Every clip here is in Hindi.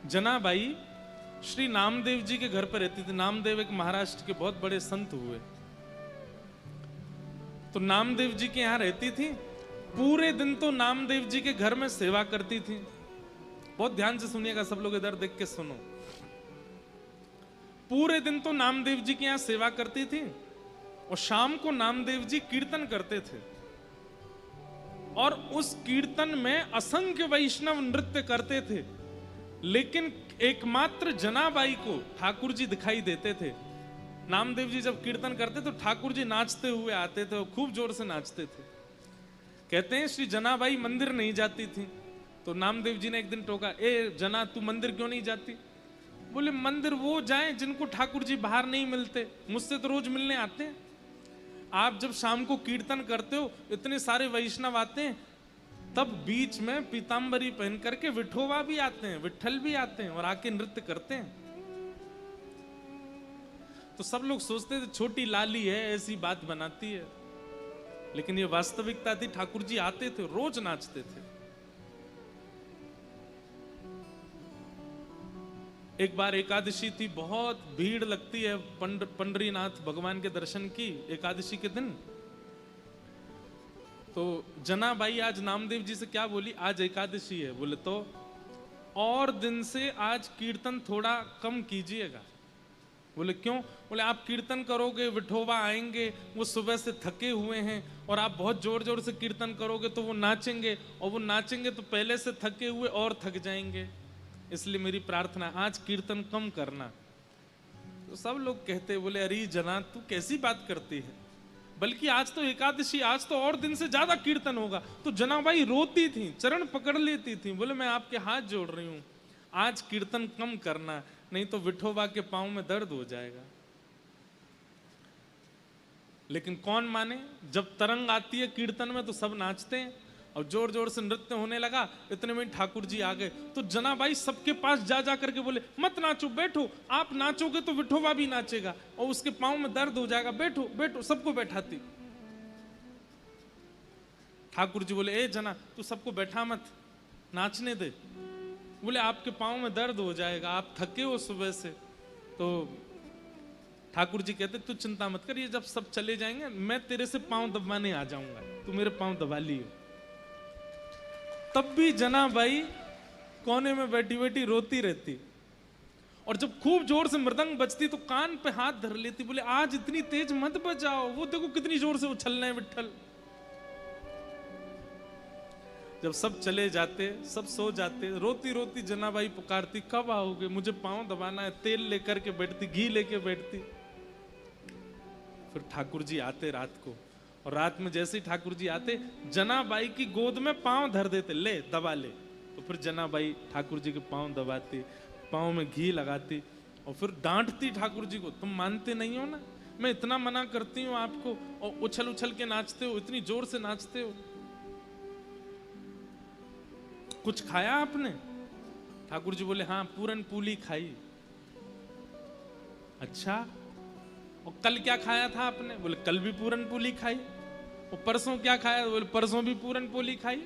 जनाबाई श्री नामदेव जी के घर पर रहती थी। नामदेव एक महाराष्ट्र के बहुत बड़े संत हुए, तो नामदेव जी के यहां रहती थी। पूरे दिन तो नामदेव जी के घर में सेवा करती थी। बहुत ध्यान से सुनिएगा सब लोग, इधर देख के सुनो। पूरे दिन तो नामदेव जी के यहां सेवा करती थी और शाम को नामदेव जी कीर्तन करते थे और उस कीर्तन में असंख्य वैष्णव नृत्य करते थे, लेकिन एकमात्र जनाबाई को ठाकुर जी दिखाई देते थे। नामदेव जी जब कीर्तन करते तो ठाकुर जी नाचते हुए आते थे और खूब जोर से नाचते थे। कहते हैं श्री जनाबाई मंदिर नहीं जाती थी, तो नामदेव जी ने एक दिन टोका, ए जना तू मंदिर क्यों नहीं जाती? बोले मंदिर वो जाएं जिनको ठाकुर जी बाहर नहीं मिलते, मुझसे तो रोज मिलने आते हैं। आप जब शाम को कीर्तन करते हो इतने सारे वैष्णव आते हैं, तब बीच में पीतांबरी पहन करके विठोबा भी आते हैं, विठल भी आते हैं और आके नृत्य करते हैं। तो सब लोग सोचते थे छोटी लाली है ऐसी बात बनाती है, लेकिन ये वास्तविकता थी। ठाकुर जी आते थे, रोज नाचते थे। एक बार एकादशी थी, बहुत भीड़ लगती है पंडरीनाथ भगवान के दर्शन की एकादशी के दिन। तो जनाबाई आज नामदेव जी से क्या बोली, आज एकादशी है। बोले तो और दिन से आज कीर्तन थोड़ा कम कीजिएगा। बोले क्यों? बोले आप कीर्तन करोगे, विठोबा आएंगे, वो सुबह से थके हुए हैं, और आप बहुत जोर जोर से कीर्तन करोगे तो वो नाचेंगे, और वो नाचेंगे तो पहले से थके हुए और थक जाएंगे। इसलिए मेरी प्रार्थना आज कीर्तन कम करना। तो सब लोग कहते, बोले अरे जना तू कैसी बात करती है, बल्कि आज तो एकादशी, आज तो और दिन से ज्यादा कीर्तन होगा। तो जनाबाई रोती थी, चरण पकड़ लेती थी। बोले मैं आपके हाथ जोड़ रही हूं, आज कीर्तन कम करना, नहीं तो विठोबा के पांव में दर्द हो जाएगा। लेकिन कौन माने, जब तरंग आती है कीर्तन में तो सब नाचते हैं और जोर जोर से नृत्य होने लगा। इतने में ठाकुर जी आ गए, तो जनाबाई सबके पास जा जा करके बोले मत नाचो, बैठो, आप नाचोगे तो विठोबा भी नाचेगा और उसके पांव में दर्द हो जाएगा, बैठो बैठो। सबको बैठाती। ठाकुर जी बोले ए जना तू सबको बैठा मत, नाचने दे। बोले आपके पांव में दर्द हो जाएगा, आप थके हो सुबह से। तो ठाकुर जी कहते तू चिंता मत कर, ये जब सब चले जाएंगे मैं तेरे से पांव दबाने आ जाऊंगा, तू मेरे पांव दबा लियो। तब भी जनाबाई कोने में बैठी बैठी रोती रहती, और जब खूब जोर से मृदंग बजती तो कान पे हाथ धर लेती। बोले आज इतनी तेज मत बजाओ, वो देखो कितनी जोर से उछल रहे हैं विठल। जब सब चले जाते, सब सो जाते, रोती रोती जनाबाई पुकारती कब आओगे, मुझे पांव दबाना है। तेल लेकर के बैठती, घी लेके बैठती। फिर ठाकुर जी आते रात को, और रात में जैसे ही ठाकुर जी आते जनाबाई की गोद में पांव धर देते, ले दबा ले। तो फिर जनाबाई ठाकुर जी के पांव दबाती, पांव में घी लगाती और फिर डांटती ठाकुर जी को, तुम मानते नहीं हो ना, मैं इतना मना करती हूँ आपको और उछल उछल के नाचते हो, इतनी जोर से नाचते हो। कुछ खाया आपने? ठाकुर जी बोले हाँ पूरन पूली खाई। अच्छा, और कल क्या खाया था आपने? बोले कल भी पूरन पोली खाई। और परसों क्या खाया? बोले परसों भी पूरन पोली खाई।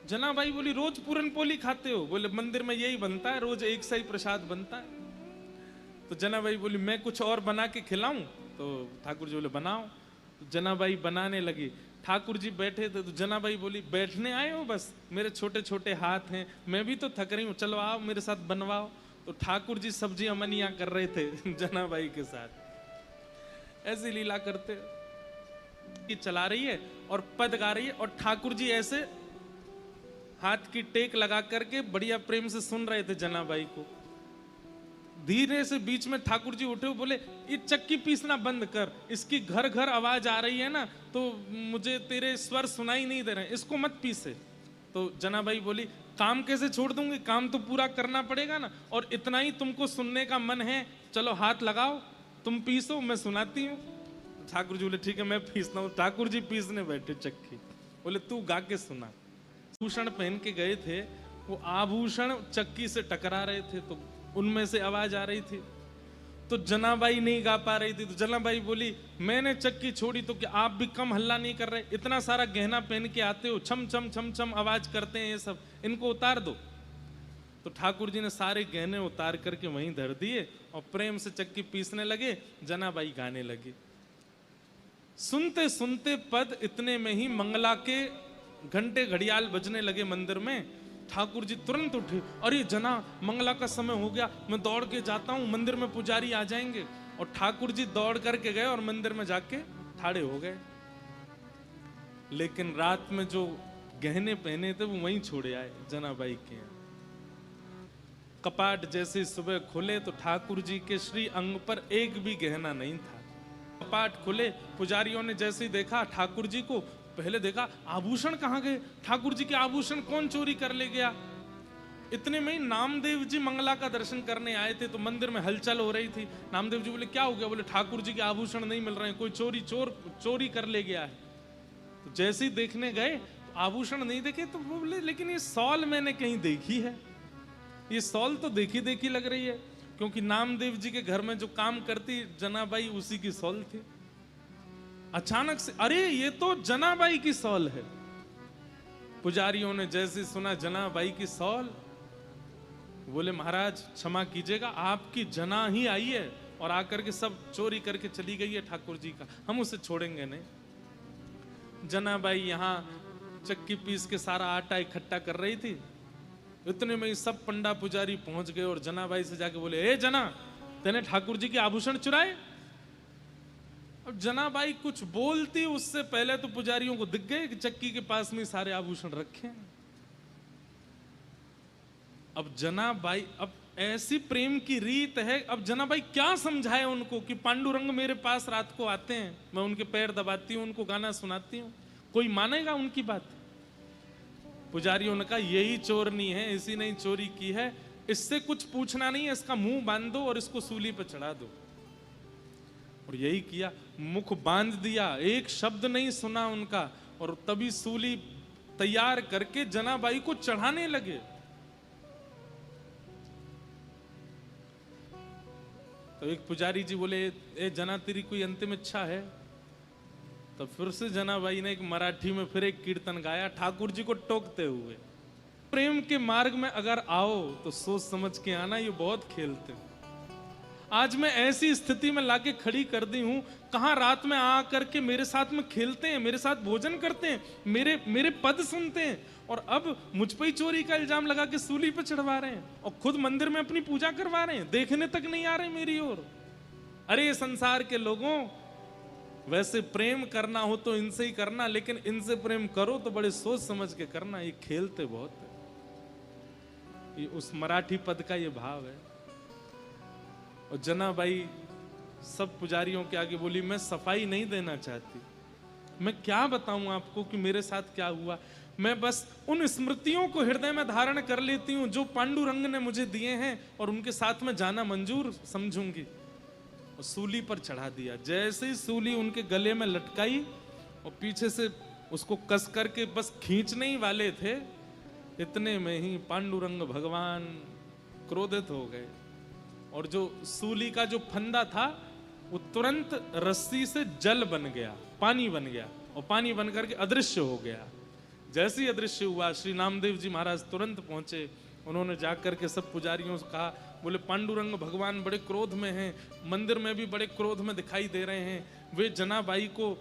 जनाबाई बोली रोज पूरन पोली खाते हो? बोले मंदिर में यही बनता है, रोज एक सा ही प्रसाद बनता है। तो जनाबाई बोली मैं कुछ और बना के खिलाऊं? तो ठाकुर जी बोले बनाओ। तो जनाबाई बनाने लगी। ठाकुर जी बैठे थे तो जनाबाई बोली बैठने आए हो बस, मेरे छोटे छोटे हाथ हैं, मैं भी तो थक रही हूँ, चलो आओ मेरे साथ बनवाओ। तो ठाकुर जी सब्जी अमनिया कर रहे थे जनाबाई के साथ। ऐसी लीला करते कि चला रही है और पद गा रही है, और ठाकुर जी ऐसे हाथ की टेक लगा करके बढ़िया प्रेम से सुन रहे थे जनाबाई को। धीरे से बीच में ठाकुर जी उठे, बोले ये चक्की पीसना बंद कर, इसकी घर घर आवाज आ रही है ना, तो मुझे तेरे स्वर सुनाई नहीं दे रहे, इसको मत पीसे। तो जनाबाई बोली काम कैसे छोड़ दूंगी, काम तो पूरा करना पड़ेगा ना, और इतना ही तुमको सुनने का मन है, चलो हाथ लगाओ, तुम पीसो, मैं सुनाती हूँ। ठाकुर जी बोले ठीक है मैं पीसता हूँ। ठाकुर जी पीसने बैठे चक्की। बोले तू गा के सुना। आभूषण पहन के गए थे, वो आभूषण चक्की से टकरा रहे थे, तो उनमें से आवाज आ रही थी। तो जनाबाई नहीं गा पा रही थी, तो जनाबाई बोली मैंने चक्की छोड़ी तो क्या आप भी कम हल्ला नहीं कर रहे? इतना सारा गहना पहन के आते हो, छम छम छम छम आवाज करते हैं ये सब, इनको उतार दो। तो ठाकुर जी ने सारे गहने उतार करके वहीं धर दिए और प्रेम से चक्की पीसने लगे। जनाबाई गाने लगी। सुनते सुनते पद इतने में ही मंगला के घंटे घड़ियाल बजने लगे मंदिर में। ठाकुर जी तुरंत उठे, अरे जना मंगला का समय हो गया, मैं दौड़ के जाता हूं, मंदिर में पुजारी आ जाएंगे। और ठाकुर जी दौड़ करके गए और मंदिर में जाके ठाड़े हो गए। लेकिन रात में जो गहने पहने थे वो वहीं छोड़े आए जनाबाई के यहाँ। कपाट जैसे सुबह खुले तो ठाकुर जी के श्री अंग पर एक भी गहना नहीं था। कपाट खुले, पुजारियों ने जैसे ही देखा ठाकुर जी को, पहले देखा आभूषण कहाँ गए, ठाकुर जी के आभूषण कौन चोरी कर ले गया। इतने में ही नामदेव जी मंगला का दर्शन करने आए थे, तो मंदिर में हलचल हो रही थी। नामदेव जी बोले क्या हो गया? बोले ठाकुर जी के आभूषण नहीं मिल रहे हैं, कोई चोरी कर ले गया है। तो जैसे ही देखने गए तो आभूषण नहीं देखे, तो वो बोले लेकिन ये सॉल मैंने कहीं देखी है, ये सॉल तो देखी देखी लग रही है, क्योंकि नामदेव जी के घर में जो काम करती जनाबाई उसी की सॉल थी। अचानक से अरे ये तो जनाबाई की सॉल है। पुजारियों ने जैसे सुना जनाबाई की सॉल, बोले महाराज क्षमा कीजिएगा, आपकी जना ही आई है और आकर के सब चोरी करके चली गई है ठाकुर जी का, हम उसे छोड़ेंगे नहीं। जनाबाई यहाँ चक्की पीस के सारा आटा इकट्ठा कर रही थी। इतने में सब पंडा पुजारी पहुंच गए और जनाबाई से जाके बोले, ए जना, तेने ठाकुर जी के आभूषण चुराए? अब जनाबाई कुछ बोलती उससे पहले तो पुजारियों को दिख गए कि चक्की के पास में सारे आभूषण रखे हैं। अब जनाबाई, अब ऐसी प्रेम की रीत है, अब जनाबाई क्या समझाए उनको कि पांडुरंग मेरे पास रात को आते हैं, मैं उनके पैर दबाती हूं, उनको गाना सुनाती हूं, कोई मानेगा उनकी बात? पुजारियों ने कहा यही चोरनी है, इसी ने चोरी की है, इससे कुछ पूछना नहीं है, इसका मुंह बांध दो और इसको सूली पर चढ़ा दो। और यही किया, मुख बांध दिया, एक शब्द नहीं सुना उनका, और तभी सूली तैयार करके जनाबाई को चढ़ाने लगे। तो एक पुजारी जी बोले, ए जना तेरी कोई अंतिम इच्छा है? तो फिर से जनाबाई ने एक मराठी में फिर एक कीर्तन गाया ठाकुर जी को टोकते हुए। प्रेम के मार्ग में अगर आओ तो सोच समझ के आना, ये बहुत खेलते हैं। आज मैं ऐसी स्थिति में लाके खड़ी कर दी हूं, कहां रात में आ करके मेरे साथ में खेलते हैं, मेरे साथ भोजन करते हैं, मेरे पद सुनते हैं, और अब मुझ पर ही चोरी का इल्जाम लगा के सूली पे चढ़वा रहे हैं और खुद मंदिर में अपनी पूजा करवा रहे हैं, देखने तक नहीं आ रहे मेरी ओर। अरे संसार के लोगों, वैसे प्रेम करना हो तो इनसे ही करना, लेकिन इनसे प्रेम करो तो बड़े सोच समझ के करना, ये खेलते बहुत है। ये उस मराठी पद का ये भाव है। और जनाबाई सब पुजारियों के आगे बोली, मैं सफाई नहीं देना चाहती, मैं क्या बताऊं आपको कि मेरे साथ क्या हुआ, मैं बस उन स्मृतियों को हृदय में धारण कर लेती हूं जो पांडुरंग ने मुझे दिए हैं, और उनके साथ में जाना मंजूर समझूंगी। और सूली पर चढ़ा दिया। जैसे ही सूली उनके गले में लटकाई और पीछे से उसको कस करके बस खींचने ही वाले थे, इतने में ही पांडुरंग भगवान क्रोधित हो गए, और जो सूली का जो फंदा था वो तुरंत रस्सी से जल बन गया, पानी बन गया, और पानी बन करके अदृश्य हो गया। जैसे ही अदृश्य हुआ, श्री नामदेव जी महाराज तुरंत पहुंचे। उन्होंने जाकर के सब पुजारियों से कहा, बोले पांडुरंग भगवान बड़े क्रोध में हैं, मंदिर में भी बड़े क्रोध में दिखाई दे रहे हैं, वे जनाबाई को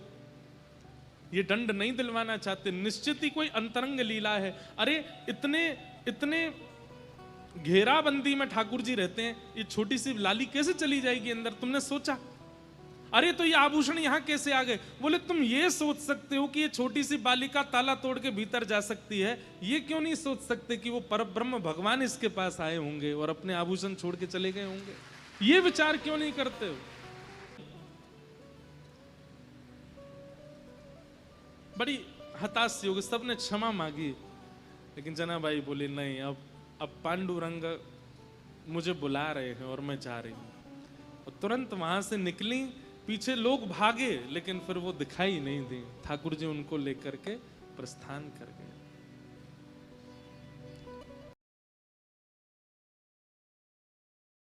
ये दंड नहीं दिलवाना चाहते, निश्चित ही कोई अंतरंग लीला है। अरे इतने घेराबंदी में ठाकुर जी रहते हैं, ये छोटी सी लाली कैसे चली जाएगी अंदर, तुमने सोचा? अरे तो ये आभूषण यहां कैसे आ गए? बोले तुम ये सोच सकते हो कि ये छोटी सी बालिका ताला तोड़ के भीतर जा सकती है, ये क्यों नहीं सोच सकते कि वो परब्रह्म भगवान इसके पास आए होंगे और अपने आभूषण छोड़ के चले गए होंगे? ये विचार क्यों नहीं करते हो? बड़ी हताश होगी। सबने क्षमा मांगी, लेकिन जनाबाई बोली नहीं, अब पांडुरंग मुझे बुला रहे हैं और मैं जा रही हूं। और तुरंत वहां से निकली, पीछे लोग भागे, लेकिन फिर वो दिखाई नहीं दी। ठाकुर जी उनको लेकर के प्रस्थान कर गए।